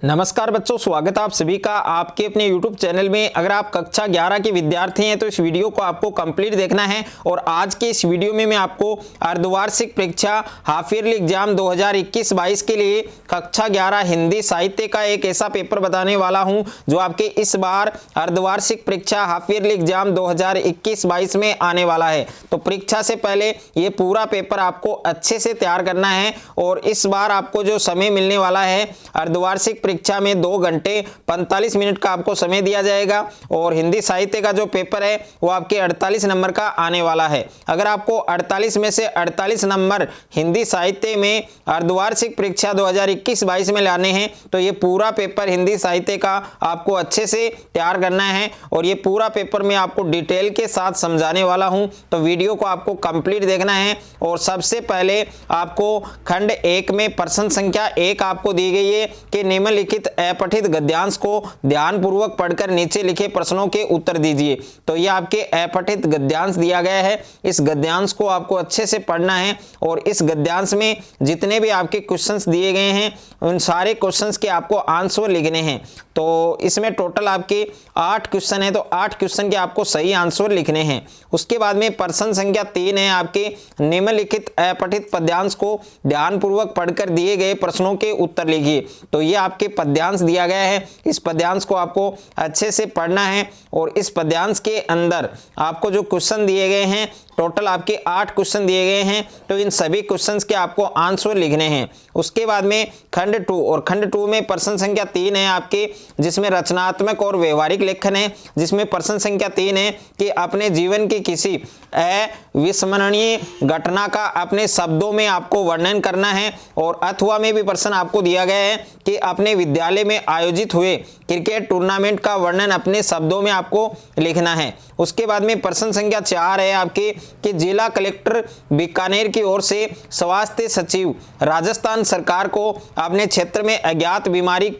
नमस्कार बच्चों, स्वागत है आप सभी का आपके अपने YouTube चैनल में। अगर आप कक्षा 11 के विद्यार्थी हैं तो इस वीडियो को आपको कंप्लीट देखना है। और आज के इस वीडियो में मैं आपको अर्धवार्षिक परीक्षा हाफ ईयरली एग्जाम 2021-22 के लिए कक्षा 11 हिंदी साहित्य का एक ऐसा पेपर बताने वाला हूं जो आपके इस बार अर्धवार्षिक परीक्षा हाफ ईयरली एग्जाम 2021-22 में आने वाला है। तो परीक्षा से पहले ये पूरा पेपर आपको अच्छे से तैयार करना है। और इस बार आपको जो समय मिलने वाला है अर्धवार्षिक परीक्षा में 2 घंटे 45 मिनट का आपको समय दिया जाएगा। और हिंदी साहित्य का जो पेपर है वो आपके 48 नंबर का आने वाला है। अगर आपको 48 में से 48 नंबर हिंदी साहित्य में अर्धवार्षिक परीक्षा 2021-22 में लाने हैं तो ये पूरा पेपर हिंदी साहित्य का आपको अच्छे से तैयार करना है। और ये पूरा पेपर मैं आपको डिटेल के साथ समझाने वाला हूं, तो वीडियो को आपको कंप्लीट देखना है। और सबसे पहले आपको खंड 1 में प्रश्न संख्या 1 आपको दी गई है कि निम्नलिखित अपठित गद्यांश को ध्यानपूर्वक पढ़कर नीचे लिखे प्रश्नों के उत्तर दीजिए। तो ये आपके अपठित गद्यांश दिया गया है, इस गद्यांश को आपको अच्छे से पढ़ना है। और इस गद्यांश में जितने भी आपके क्वेश्चंस दिए गए हैं उन सारे क्वेश्चंस के आपको आंसर लिखने हैं। तो इसमें टोटल आपके 8 क्वेश्चन है, तो 8 क्वेश्चन के आपको सही आंसर लिखने हैं। उसके बाद में प्रश्न संख्या 3 है आपके निम्नलिखित अपठित पद्यांश को ध्यानपूर्वक पढ़कर दिए गए प्रश्नों के उत्तर लिखिए। तो ये आपके पद्यांश दिया गया है, इस पद्यांश को आपको अच्छे से पढ़ना है। और इस पद्यांश के अंदर आपको जो क्वेश्चन दिए गए हैं टोटल आपके 8 क्वेश्चन दिए गए हैं, तो इन सभी क्वेश्चंस के आपको आंसर लिखने हैं। उसके बाद में खंड 2, और खंड 2 में प्रश्न संख्या 3 है आपके जिसमें रचनात्मक और व्यवहारिक लेखन है। जिसमें प्रश्न संख्या 3 है कि अपने जीवन की किसी अविस्मरणीय घटना का अपने शब्दों में आपको वर्णन करना है। और अथवा में भी प्रश्न आपको दिया गया है कि अपने विद्यालय में आयोजित हुए क्रिकेट टूर्नामेंट का वर्णन अपने शब्दों में आपको लिखना है। उसके बाद में प्रश्न संख्या 4 है आपके कि जिला कलेक्टर बीकानेर की ओर से स्वास्थ्य सचिव राजस्थान सरकार को अपने क्षेत्र में अज्ञात बीमारी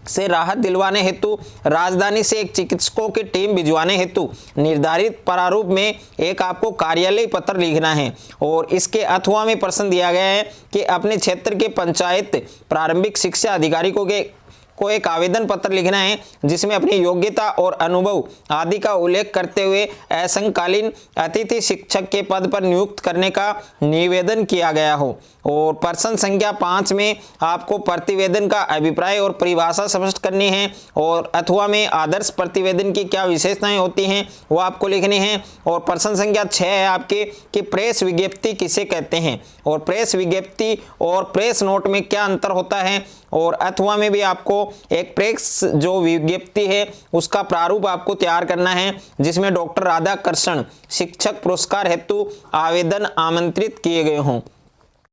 से राहत दिलवाने हेतु राजधानी से एक चिकित्सकों की टीम भिजवाने हेतु निर्धारित प्रारूप में एक आपको कार्यालय पत्र लिखना है। और इसके अथवा में प्रश्न दिया गया है कि अपने क्षेत्र के पंचायत प्रारंभिक शिक्षा अधिकारी को एक आवेदन पत्र लिखना है जिसमें अपनी योग्यता और अनुभव आदि का उल्लेख करते हुए असंकालीन अतिथि शिक्षक के पद पर नियुक्त करने का निवेदन किया गया हो। और प्रश्न संख्या 5 में आपको प्रतिवेदन का अभिप्राय और परिभाषा स्पष्ट करनी है। और अथवा में आदर्श प्रतिवेदन की क्या विशेषताएं होती हैं वो आपको लिखनी है। और प्रश्न संख्या 6 है आपके कि प्रेस विज्ञप्ति किसे कहते हैं, और प्रेस विज्ञप्ति और प्रेस नोट में क्या अंतर होता है। और अथवा में भी आपको एक प्रेस जो विज्ञप्ति है उसका प्रारूप आपको तैयार करना है जिसमें डॉक्टर राधाकृष्ण शिक्षक पुरस्कार हेतु आवेदन आमंत्रित किए गए हों।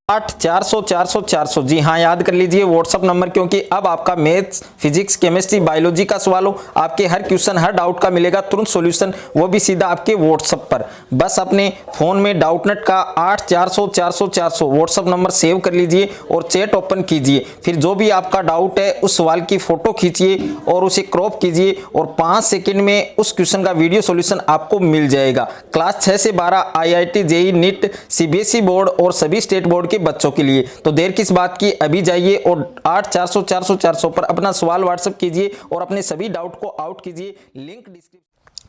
8-400-400-400 जी हाँ, याद कर लीजिए व्हाट्सअप नंबर, क्योंकि अब आपका मैथ्स, फिजिक्स, केमिस्ट्री, बायोलॉजी का सवाल हो, आपके हर क्वेश्चन हर डाउट का मिलेगा तुरंत सॉल्यूशन, वो भी सीधा आपके व्हाट्सअप पर। बस अपने फोन में डाउटनेट का 8-400-400-400 व्हाट्सअप नंबर सेव कर लीजिए और चैट ओपन कीजिए। फिर जो भी आपका डाउट है उस सवाल की फोटो खींचिए और उसे क्रॉप कीजिए और 5 सेकेंड में उस क्वेश्चन का वीडियो सोल्यूशन आपको मिल जाएगा। क्लास 6 से 12 IIT, JEE, NEET, CBSE board और सभी स्टेट बोर्ड के बच्चों के लिए। तो देर किस बात की, अभी जाइए और 8-400-400-400 पर अपना सवाल व्हाट्सएप कीजिए और अपने सभी डाउट को आउट कीजिए। Link description.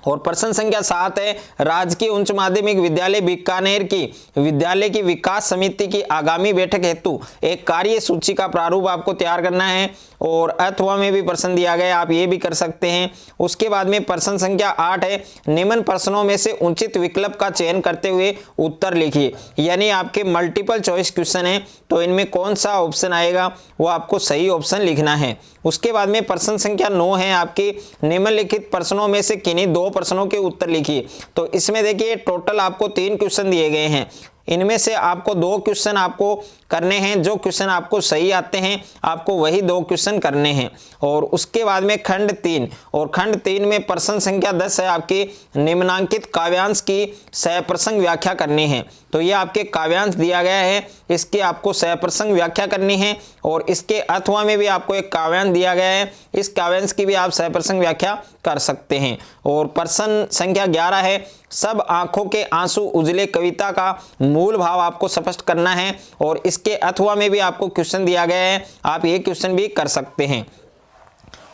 और प्रश्न संख्या 7 है राजकीय उच्च माध्यमिक विद्यालय बीकानेर की विद्यालय की विकास समिति की आगामी बैठक हेतु एक कार्य सूची का प्रारूप आपको तैयार करना है। और अथवा में भी प्रश्न दिया गया, आप ये भी कर सकते हैं। उसके बाद में प्रश्न संख्या 8 है निम्न प्रश्नों में से उचित विकल्प का चयन करते हुए उत्तर लिखिए। यानी आपके मल्टीपल चॉइस क्वेश्चन है, तो इनमें कौन सा ऑप्शन आएगा वो आपको सही ऑप्शन लिखना है। उसके बाद में प्रश्न संख्या 9 है आपके निम्नलिखित प्रश्नों में से किन्हीं 2 प्रश्नों के उत्तर लिखिए। तो इसमें देखिए टोटल आपको 3 क्वेश्चन दिए गए हैं, इनमें से आपको 2 क्वेश्चन आपको करने हैं। जो क्वेश्चन आपको सही आते हैं आपको वही 2 क्वेश्चन करने हैं। और उसके बाद में खंड 3, और खंड 3 में प्रश्न संख्या 10 है आपके निम्नांकित काव्यांश की सप्रसंग व्याख्या करनी है। तो ये आपके काव्यांश दिया गया है, इसकी आपको सहप्रसंग व्याख्या करनी है और इसके अथवा में भी आपको एक काव्यांश दिया गया है, इस काव्यांश की भी आप सहप्रसंग व्याख्या कर सकते हैं। और प्रश्न संख्या 11 है, सब आंखों के आंसू उजले कविता का मूल भाव आपको स्पष्ट करना है और इसके अथवा में भी आपको क्वेश्चन दिया गया है, आप ये क्वेश्चन भी कर सकते हैं।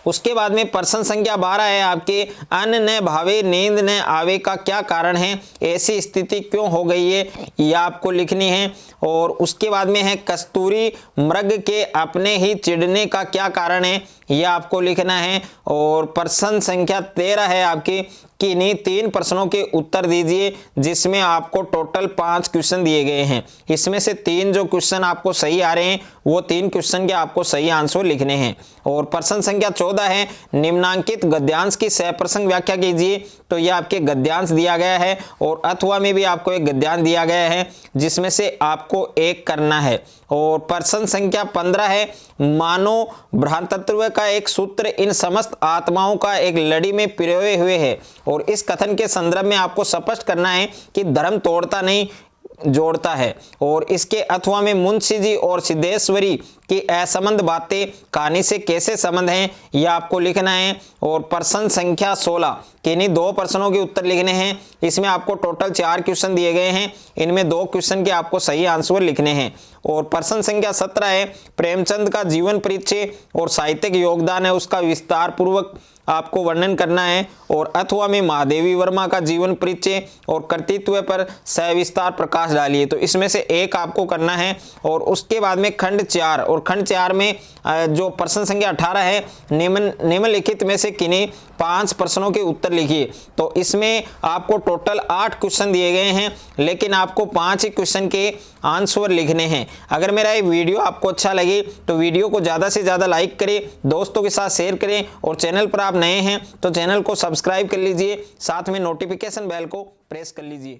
उसके बाद में प्रश्न संख्या 12 है आपके, अन्न न भावे नींद न आवे का क्या कारण है, ऐसी स्थिति क्यों हो गई है, यह आपको लिखनी है। और उसके बाद में है, कस्तूरी मृग के अपने ही चिढ़ने का क्या कारण है, यह आपको लिखना है। और प्रश्न संख्या 13 है आपकी, किन्हीं 3 प्रश्नों के उत्तर दीजिए, जिसमें आपको टोटल 5 क्वेश्चन दिए गए हैं। इसमें से 3 जो क्वेश्चन आपको सही आ रहे हैं वो 3 क्वेश्चन के आपको सही आंसर लिखने हैं। और प्रश्न संख्या 14 है, निम्नांकित गद्यांश की सहप्रसंग व्याख्या कीजिए। तो यह आपके गद्यांश दिया गया है और अथवा में भी आपको एक गद्यांश दिया गया है, जिसमें से आपको एक करना है। और प्रश्न संख्या 15 है, मानो भ्रांतत्व का एक सूत्र इन समस्त आत्माओं का एक लड़ी में पिरोए हुए है और इस कथन के संदर्भ में आपको स्पष्ट करना है कि धर्म तोड़ता नहीं जोड़ता है। और इसके अथवा में मुंशी जी और सिद्धेश्वरी की असंबंध बातें कहानी से कैसे संबंध हैं, यह आपको लिखना है। और प्रश्न संख्या 16, किन्हीं 2 प्रश्नों के उत्तर लिखने हैं। इसमें आपको टोटल 4 क्वेश्चन दिए गए हैं, इनमें 2 क्वेश्चन के आपको सही आंसर लिखने हैं। और प्रश्न संख्या 17 है, प्रेमचंद का जीवन परिचय और साहित्यिक योगदान है उसका विस्तार पूर्वक आपको वर्णन करना है। और अथवा में महादेवी वर्मा का जीवन परिचय और कर्तृत्व पर सविस्तार प्रकाश डालिए। तो इसमें से एक आपको करना है। और उसके बाद में खंड 4, और खंड 4 में जो प्रश्न संख्या 18 है, निम्नलिखित में से किन्हीं 5 प्रश्नों के उत्तर लिखिए। तो इसमें आपको टोटल 8 क्वेश्चन दिए गए हैं, लेकिन आपको 5 ही क्वेश्चन के आंसर लिखने हैं। अगर मेरा ये वीडियो आपको अच्छा लगे तो वीडियो को ज़्यादा से ज़्यादा लाइक करें, दोस्तों के साथ शेयर करें और चैनल पर आप नए हैं तो चैनल को सब्सक्राइब कर लीजिए, साथ में नोटिफिकेशन बेल को प्रेस कर लीजिए।